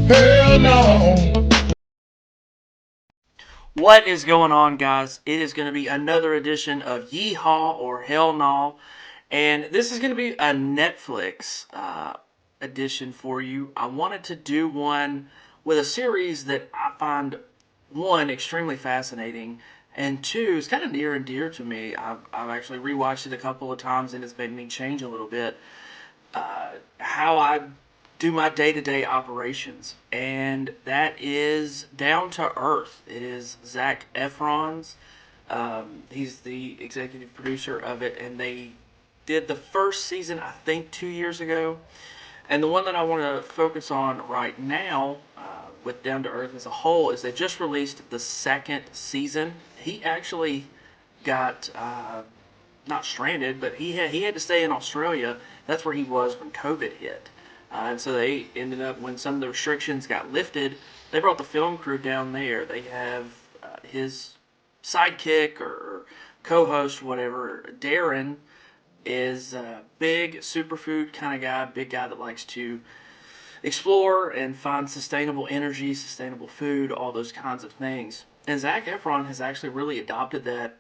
Hell no. What is going on, guys? It is going to be another edition of YeeHaw or Hellnaw, and this is going to be a Netflix edition for you. I wanted to do one with a series that I find, one, extremely fascinating, and two, is kind of near and dear to me. I've actually rewatched it a couple of times, and it's made me change a little bit how I do my day-to-day operations, and that is Down to Earth. It is Zac Efron's. He's the executive producer of it, and they did the first season, I think, 2 years ago. And the one that I want to focus on right now, with Down to Earth as a whole, is they just released the second season. He actually got not stranded, but he had to stay in Australia. That's where he was when COVID hit. And so they ended up, when some of the restrictions got lifted, they brought the film crew down there. They have his sidekick or co-host, whatever, Darren, is a big superfood kind of guy, big guy that likes to explore and find sustainable energy, sustainable food, all those kinds of things. And Zac Efron has actually really adopted that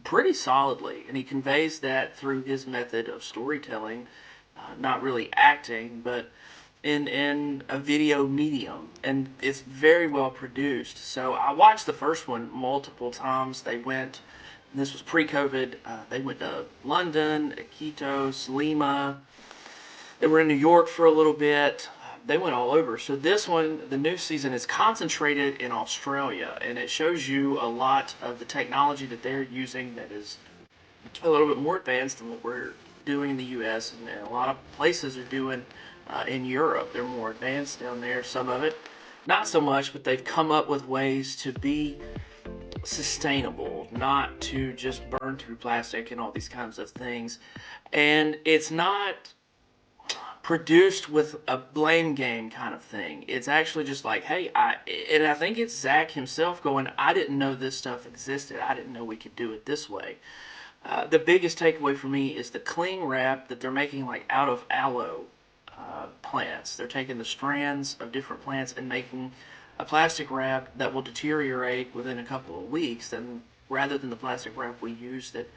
pretty solidly, and he conveys that through his method of storytelling, not really acting, but in a video medium, and it's very well produced. So I watched the first one multiple times. They went, and this was pre-COVID. They went to London, Iquitos, Lima. They were in New York for a little bit. They went all over. So this one, the new season, is concentrated in Australia, and it shows you a lot of the technology that they're using that is a little bit more advanced than what we're doing in the U.S. and a lot of places are doing in Europe. They're more advanced down there. Some of it, not so much, but they've come up with ways to be sustainable, not to just burn through plastic and all these kinds of things. And it's not produced with a blame game kind of thing. It's actually just like, hey, and I think it's Zac himself going, I didn't know this stuff existed. I didn't know we could do it this way. The biggest takeaway for me is the cling wrap that they're making, like out of aloe plants. They're taking the strands of different plants and making a plastic wrap that will deteriorate within a couple of weeks. And rather than the plastic wrap we use that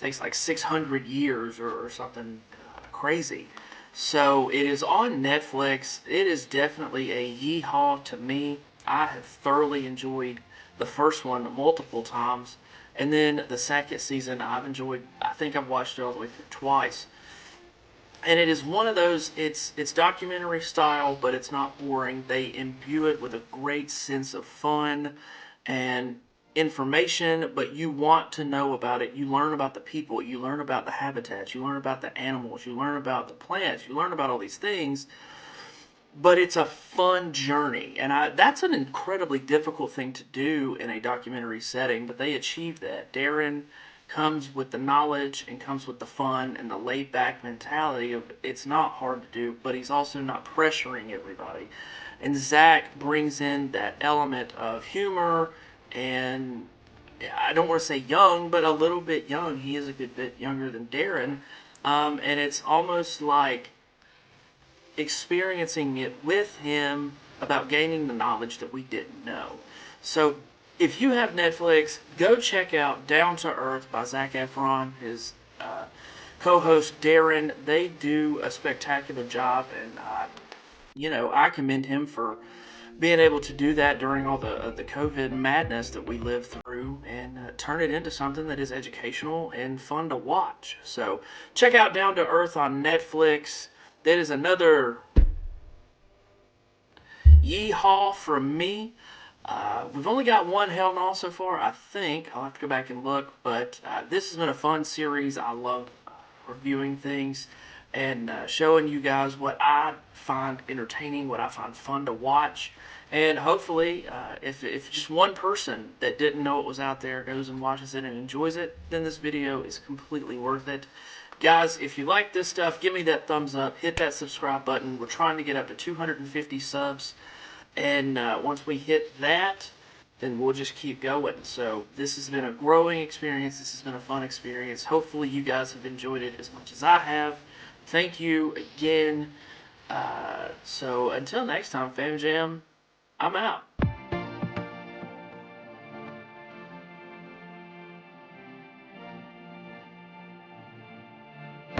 takes like 600 years or something crazy. So it is on Netflix. It is definitely a yeehaw to me. I have thoroughly enjoyed the first one multiple times. And then the second season I've enjoyed. I think I've watched it all the way through twice. And it is one of those, it's documentary style, but it's not boring. They imbue it with a great sense of fun and information, but you want to know about it. You learn about the people, you learn about the habitats, you learn about the animals, you learn about the plants, you learn about all these things, but it's a fun journey. And that's an incredibly difficult thing to do in a documentary setting, but they achieved that. Darren comes with the knowledge and comes with the fun and the laid back mentality of it's not hard to do, but he's also not pressuring everybody. And Zac brings in that element of humor, and I don't want to say young, but a little bit young. He is a good bit younger than Darren. And it's almost like experiencing it with him about gaining the knowledge that we didn't know. So if you have Netflix, go check out Down to Earth by Zac Efron, his co-host Darren. They do a spectacular job, and I commend him for being able to do that during all the COVID madness that we lived through, and turn it into something that is educational and fun to watch. So check out Down to Earth on Netflix. That is another yeehaw from me. We've only got one Hellnaw so far, I think. I'll have to go back and look, but this has been a fun series. I love reviewing things and showing you guys what I find entertaining, what I find fun to watch. And hopefully, if just one person that didn't know it was out there goes and watches it and enjoys it, then this video is completely worth it. Guys, if you like this stuff, give me that thumbs up, hit that subscribe button. We're trying to get up to 250 subs. And once we hit that, then we'll just keep going. So this has been a growing experience. This has been a fun experience. Hopefully you guys have enjoyed it as much as I have. Thank you again. So until next time, Fam Jam, I'm out.